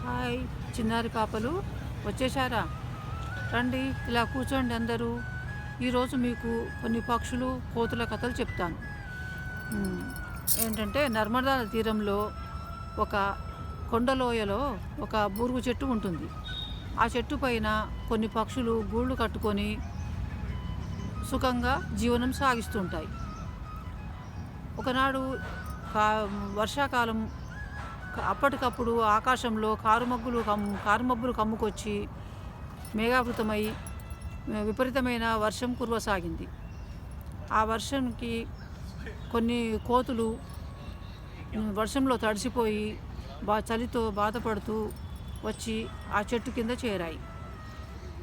Hi చిన్నారి పాపలు వచ్చేసారా? రండి, ఇలా కూర్చోండి అందరూ. ఈరోజు మీకు కొన్ని పక్షులు, కోతుల కథలు చెప్తాను. ఉమ్, ఏంటంటే నర్మదా తీరంలో ఒక కొండలోయలో ఒక బూరుగు చెట్టు ఉంటుంది. ఆ చెట్టు పైన కొన్ని పక్షులు గూళ్ళు కట్టుకొని సుఖంగా జీవనం సాగిస్తుంటాయి. ఒకనాడు కా వర్షాకాలం అప్పటికప్పుడు ఆకాశంలో కారుమబ్బులు కమ్ముకొచ్చి మేఘావృతమై విపరీతమైన వర్షం కురవసాగింది. ఆ వర్షంకి కొన్ని కోతులు వర్షంలో తడిసిపోయి చలితో బాధపడుతూ వచ్చి ఆ చెట్టు కింద చేరాయి.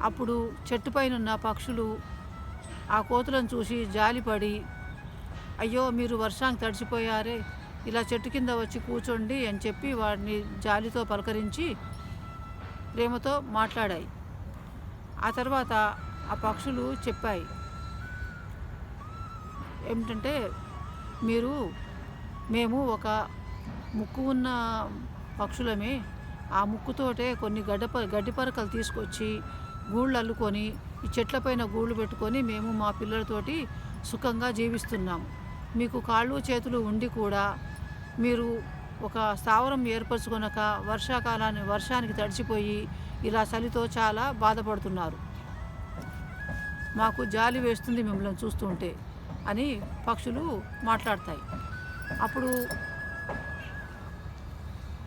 అప్పుడు చెట్టుపైనున్న పక్షులు ఆ కోతులను చూసి జాలిపడి, అయ్యో మీరు వర్షానికి తడిసిపోయారే, ఇలా చెట్టు కింద వచ్చి కూర్చోండి అని చెప్పి వాడిని జాలితో పలకరించి ప్రేమతో మాట్లాడాయి. ఆ తర్వాత ఆ పక్షులు చెప్పాయి ఏమిటంటే, మేము ఒక ముక్కు ఉన్న పక్షులమే, ఆ ముక్కుతోటే కొన్ని గడ్డి పరకలు తీసుకొచ్చి గూళ్ళు అల్లుకొని ఈ చెట్లపైన గూళ్ళు పెట్టుకొని మేము మా పిల్లలతోటి సుఖంగా జీవిస్తున్నాము. మీకు కాళ్ళు చేతులు ఉండి కూడా మీరు ఒక స్థావరం ఏర్పరచుకొనక వర్షానికి తడిచిపోయి ఇలా చలితో చాలా బాధపడుతున్నారు. మాకు జాలి వేస్తుంది మిమ్మల్ని చూస్తుంటే అని పక్షులు మాట్లాడతాయి. అప్పుడు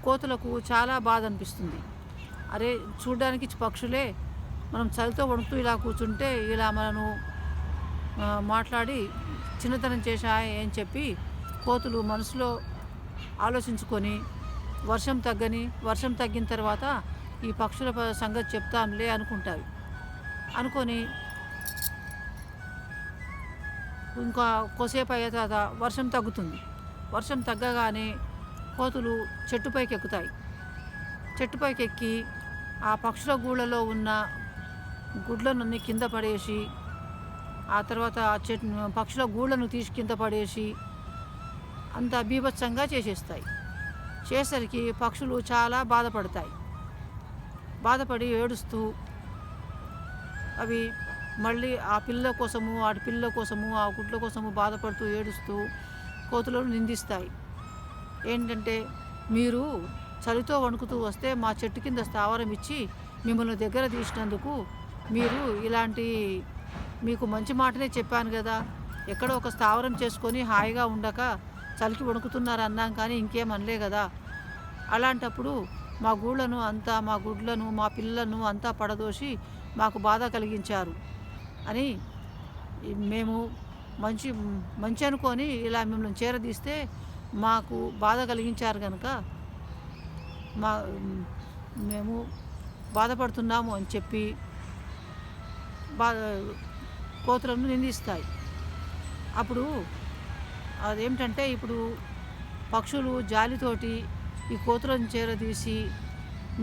కోతులకు చాలా బాధ అనిపిస్తుంది. అరే, చూడడానికి పక్షులే, మనం చలితో వణుకుతూ ఇలా కూర్చుంటే ఇలా మనను మాట్లాడి చిన్నతనం చేశాయి అని చెప్పి కోతులు మనసులో ఆలోచించుకొని వర్షం తగ్గిన తర్వాత ఈ పక్షుల సంగతి చెప్తాంలే అనుకుంటాయి. అనుకొని ఇంకా కొద్దిసేపు అయ్యే తర్వాత వర్షం తగ్గుతుంది. వర్షం తగ్గగానే కోతులు చెట్టుపైకి ఎక్కుతాయి. చెట్టుపైకి ఎక్కి ఆ పక్షుల గూళ్ళలో ఉన్న గుడ్లన్నీ కింద పడేసి, ఆ తర్వాత పక్షుల గూళ్ళను తీసి కింద పడేసి అంత బీభత్సంగా చేసేసరికి పక్షులు చాలా బాధపడి ఏడుస్తూ అవి మళ్ళీ ఆ పిల్లల కోసము, వాటి పిల్లల కోసము, ఆ గుడ్ల కోసము బాధపడుతూ ఏడుస్తూ కోతులను నిందిస్తాయి. ఏంటంటే, మీరు చలితో వణుకుతూ వస్తే మా చెట్టు కింద స్థావరం ఇచ్చి మిమ్మల్ని దగ్గర తీసినందుకు మీకు మంచి మాటనే చెప్పాను కదా, ఎక్కడో ఒక స్థావరం చేసుకొని హాయిగా ఉండక చలికి వణుకుతున్నారు అన్నాం కానీ ఇంకేం అనలే కదా. అలాంటప్పుడు మా గుడ్లను, మా పిల్లలను అంతా పడదోసి మాకు బాధ కలిగించారు అని మేము మంచి అనుకొని ఇలా మిమ్మల్ని చేరదీస్తే మాకు బాధ కలిగించారు కనుక మేము బాధపడుతున్నాము అని చెప్పి కోతులను నిందిస్తాయి. అప్పుడు అదేమిటంటే, ఇప్పుడు పక్షులు జాలితోటి ఈ కోతులను చేరదీసి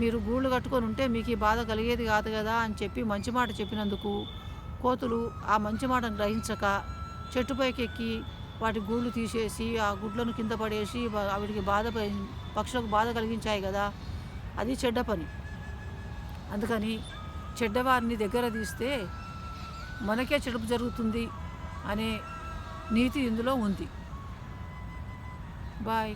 మీరు గూళ్ళు కట్టుకొని ఉంటే మీకు ఈ బాధ కలిగేది కాదు కదా అని చెప్పి మంచి మాట చెప్పినందుకు కోతులు ఆ మంచి మాటను గ్రహించక చెట్టుపైకి ఎక్కి వాటి గూళ్ళు తీసేసి ఆ గుడ్లను కింద పడేసి పక్షులకు బాధ కలిగించాయి కదా, అది చెడ్డ పని. అందుకని చెడ్డవారిని దగ్గర తీస్తే మనకే చెడుపు జరుగుతుంది అనే నీతి ఇందులో ఉంది. బాయ్.